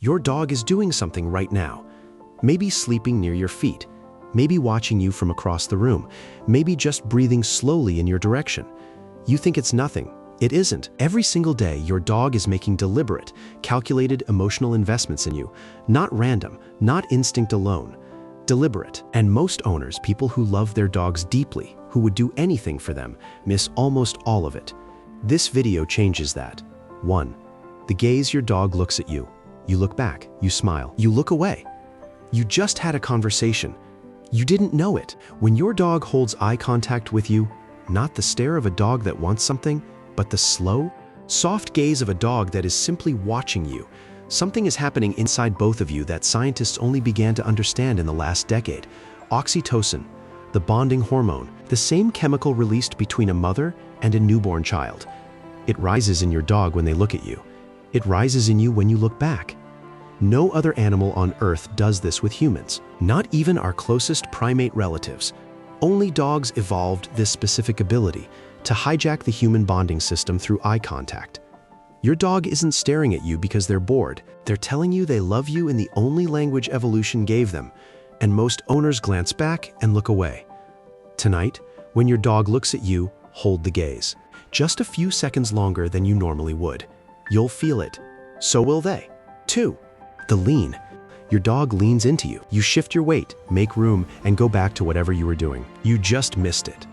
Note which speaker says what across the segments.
Speaker 1: Your dog is doing something right now. Maybe sleeping near your feet, maybe watching you from across the room, maybe just breathing slowly in your direction. You think it's nothing. It isn't. Every single day, your dog is making deliberate, calculated emotional investments in you. Not random, not instinct alone. Deliberate. And most owners, people who love their dogs deeply, who would do anything for them, miss almost all of it. This video changes that. 1. The gaze your dog looks at you. You look back, you smile, you look away. You just had a conversation. You didn't know it. When your dog holds eye contact with you, not the stare of a dog that wants something, but the slow, soft gaze of a dog that is simply watching you, something is happening inside both of you that scientists only began to understand in the last decade. Oxytocin, the bonding hormone, the same chemical released between a mother and a newborn child. It rises in your dog when they look at you. It rises in you when you look back. No other animal on Earth does this with humans, not even our closest primate relatives. Only dogs evolved this specific ability to hijack the human bonding system through eye contact. Your dog isn't staring at you because they're bored. They're telling you they love you in the only language evolution gave them, and most owners glance back and look away. Tonight, when your dog looks at you, hold the gaze. Just a few seconds longer than you normally would. You'll feel it. So will they. 2. The lean. Your dog leans into you. You shift your weight, make room, and go back to whatever you were doing. You just missed it.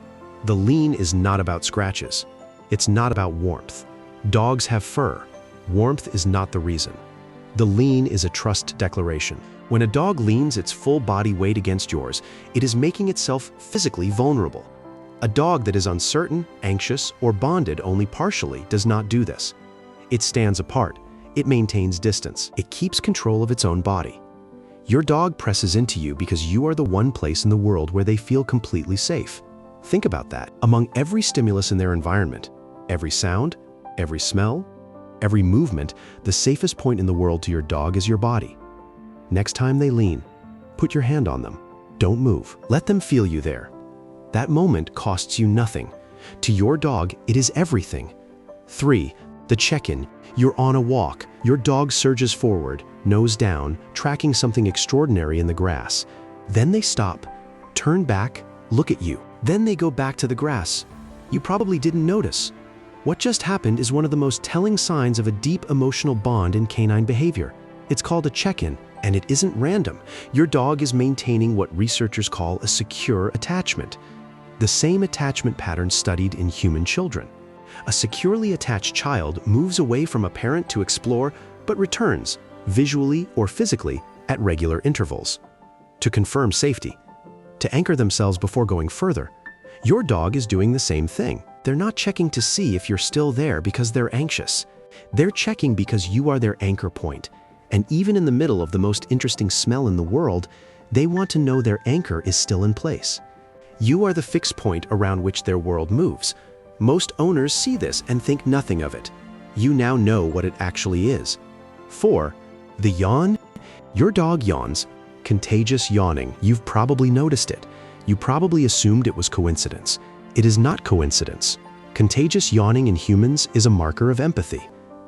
Speaker 1: The lean is not about scratches. It's not about warmth. Dogs have fur. Warmth is not the reason. The lean is a trust declaration. When a dog leans its full body weight against yours, it is making itself physically vulnerable. A dog that is uncertain, anxious, or bonded only partially does not do this. It stands apart. It maintains distance. It keeps control of its own body. Your dog presses into you because you are the one place in the world where they feel completely safe. Think about that. Among every stimulus in their environment, every sound, every smell, every movement, the safest point in the world to your dog is your body. Next time they lean, put your hand on them. Don't move. Let them feel you there. That moment costs you nothing. To your dog, it is everything. 3. The check-in. You're on a walk. Your dog surges forward, nose down, tracking something extraordinary in the grass. Then they stop, turn back, look at you. Then they go back to the grass. You probably didn't notice. What just happened is one of the most telling signs of a deep emotional bond in canine behavior. It's called a check-in, and it isn't random. Your dog is maintaining what researchers call a secure attachment. The same attachment pattern studied in human children. A securely attached child moves away from a parent to explore, but returns, visually or physically, at regular intervals. To confirm safety. To anchor themselves before going further. Your dog is doing the same thing. They're not checking to see if you're still there because they're anxious. They're checking because you are their anchor point. And even in the middle of the most interesting smell in the world, they want to know their anchor is still in place. You are the fixed point around which their world moves. Most owners see this and think nothing of it. You now know what it actually is. 4. The yawn. Your dog yawns. Contagious yawning. You've probably noticed it. You probably assumed it was coincidence. It is not coincidence. Contagious yawning in humans is a marker of empathy.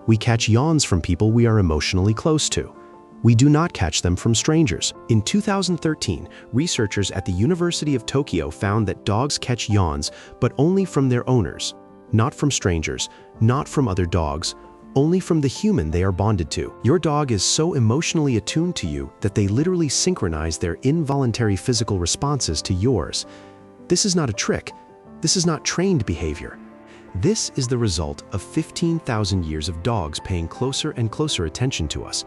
Speaker 1: We catch yawns from people we are emotionally close to. We do not catch them from strangers. In 2013, researchers at the University of Tokyo found that dogs catch yawns, but only from their owners, not from strangers, not from other dogs, only from the human they are bonded to. Your dog is so emotionally attuned to you that they literally synchronize their involuntary physical responses to yours. This is not a trick. This is not trained behavior. This is the result of 15,000 years of dogs paying closer and closer attention to us.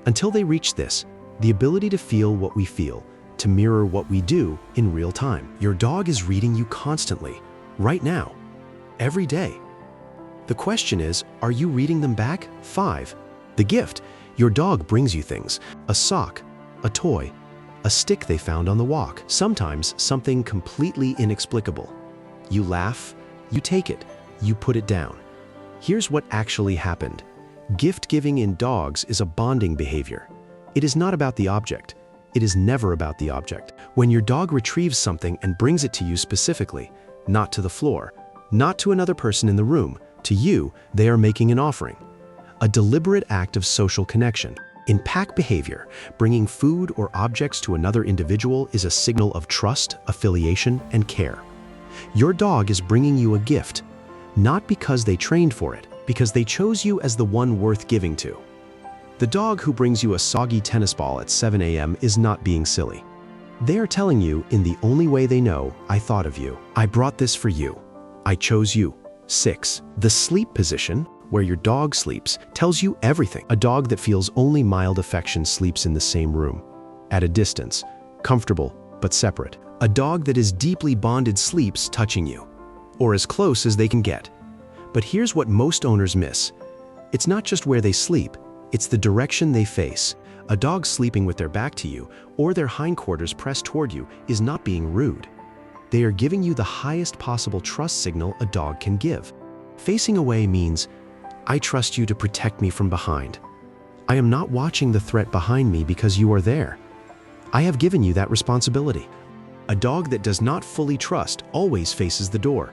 Speaker 1: Until they reach this, the ability to feel what we feel, to mirror what we do in real time. Your dog is reading you constantly, right now, every day. The question is, are you reading them back? 5. The gift. Your dog brings you things. A sock, a toy, a stick they found on the walk. Sometimes something completely inexplicable. You laugh, you take it, you put it down. Here's what actually happened. Gift-giving in dogs is a bonding behavior. It is not about the object. It is never about the object. When your dog retrieves something and brings it to you specifically, not to the floor, not to another person in the room, to you, they are making an offering. A deliberate act of social connection. In pack behavior, bringing food or objects to another individual is a signal of trust, affiliation, and care. Your dog is bringing you a gift, not because they trained for it, because they chose you as the one worth giving to. The dog who brings you a soggy tennis ball at 7 a.m. is not being silly. They are telling you, in the only way they know, I thought of you. I brought this for you. I chose you. 6. The sleep position, where your dog sleeps, tells you everything. A dog that feels only mild affection sleeps in the same room, at a distance, comfortable but separate. A dog that is deeply bonded sleeps touching you, or as close as they can get. But here's what most owners miss. It's not just where they sleep, it's the direction they face. A dog sleeping with their back to you or their hindquarters pressed toward you is not being rude. They are giving you the highest possible trust signal a dog can give. Facing away means, I trust you to protect me from behind. I am not watching the threat behind me because you are there. I have given you that responsibility. A dog that does not fully trust always faces the door,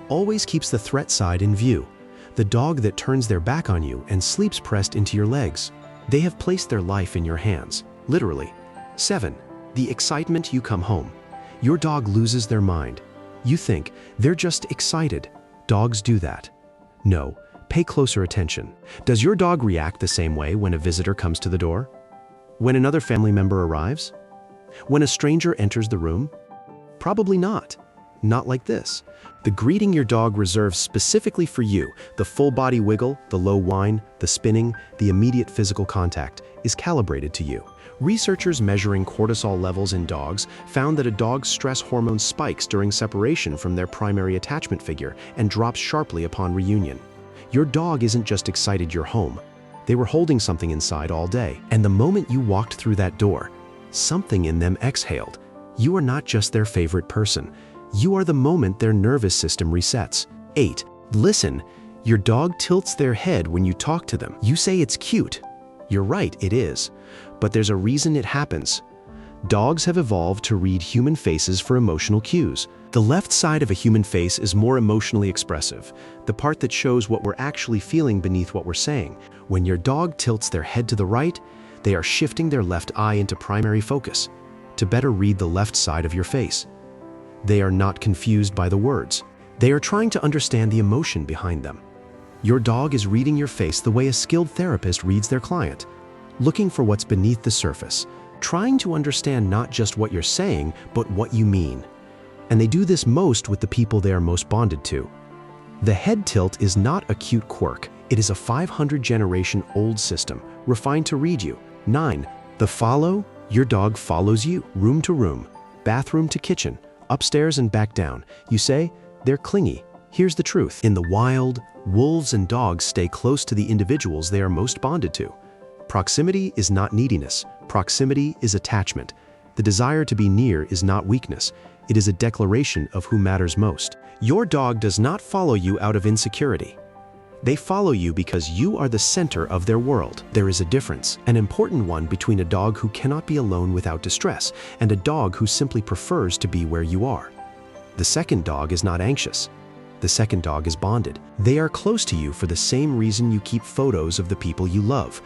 Speaker 1: always keeps the threat side in view. The dog that turns their back on you and sleeps pressed into your legs. They have placed their life in your hands, literally. 7. The excitement you come home. Your dog loses their mind. You think they're just excited. Dogs do that. No, pay closer attention. Does your dog react the same way when a visitor comes to the door? When another family member arrives? When a stranger enters the room? Probably not. Not like this. The greeting your dog reserves specifically for you, the full body wiggle, the low whine, the spinning, the immediate physical contact, is calibrated to you. Researchers measuring cortisol levels in dogs found that a dog's stress hormone spikes during separation from their primary attachment figure and drops sharply upon reunion. Your dog isn't just excited you're home. They were holding something inside all day, and the moment you walked through that door, something in them exhaled. You are not just their favorite person. You are the moment their nervous system resets. 8. Listen. Your dog tilts their head when you talk to them. You say it's cute. You're right, it is. But there's a reason it happens. Dogs have evolved to read human faces for emotional cues. The left side of a human face is more emotionally expressive, the part that shows what we're actually feeling beneath what we're saying. When your dog tilts their head to the right, they are shifting their left eye into primary focus to better read the left side of your face. They are not confused by the words. They are trying to understand the emotion behind them. Your dog is reading your face the way a skilled therapist reads their client, looking for what's beneath the surface, trying to understand not just what you're saying, but what you mean. And they do this most with the people they are most bonded to. The head tilt is not a cute quirk. It is a 500-generation-old system, refined to read you. 9. The follow. Your dog follows you, room to room, bathroom to kitchen, upstairs and back down. You say, they're clingy. Here's the truth. In the wild, wolves and dogs stay close to the individuals they are most bonded to. Proximity is not neediness. Proximity is attachment. The desire to be near is not weakness. It is a declaration of who matters most. Your dog does not follow you out of insecurity. They follow you because you are the center of their world. There is a difference, an important one, between a dog who cannot be alone without distress and a dog who simply prefers to be where you are. The second dog is not anxious. The second dog is bonded. They are close to you for the same reason you keep photos of the people you love,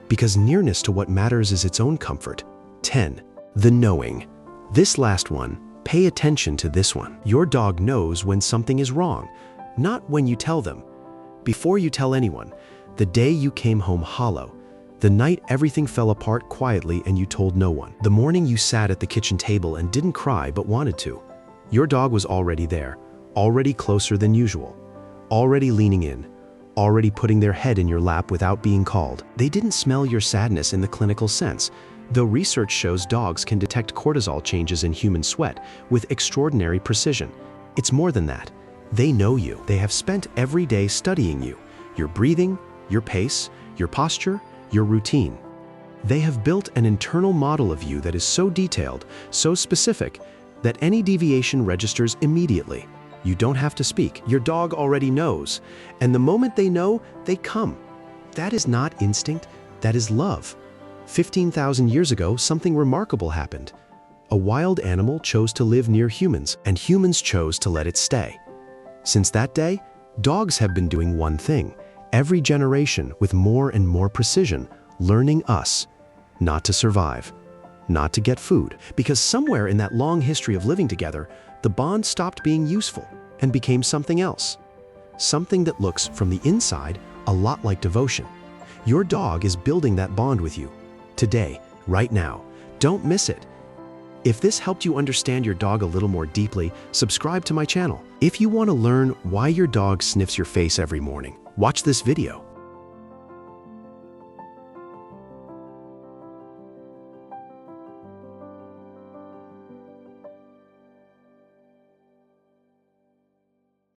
Speaker 1: because nearness to what matters is its own comfort. 10. The knowing. This last one, pay attention to this one. Your dog knows when something is wrong, not when you tell them. Before you tell anyone, the day you came home hollow, the night everything fell apart quietly and you told no one, the morning you sat at the kitchen table and didn't cry but wanted to, your dog was already there, already closer than usual, already leaning in, already putting their head in your lap without being called. They didn't smell your sadness in the clinical sense, though research shows dogs can detect cortisol changes in human sweat with extraordinary precision. It's more than that. They know you. They have spent every day studying you, your breathing, your pace, your posture, your routine. They have built an internal model of you that is so detailed, so specific, that any deviation registers immediately. You don't have to speak. Your dog already knows. And the moment they know, they come. That is not instinct, that is love. 15,000 years ago, something remarkable happened. A wild animal chose to live near humans, and humans chose to let it stay. Since that day, dogs have been doing one thing. Every generation, with more and more precision, learning us, not to survive, not to get food. Because somewhere in that long history of living together, the bond stopped being useful and became something else. Something that looks, from the inside, a lot like devotion. Your dog is building that bond with you. Today, right now. Don't miss it. If this helped you understand your dog a little more deeply, subscribe to my channel. If you want to learn why your dog sniffs your face every morning, watch this video.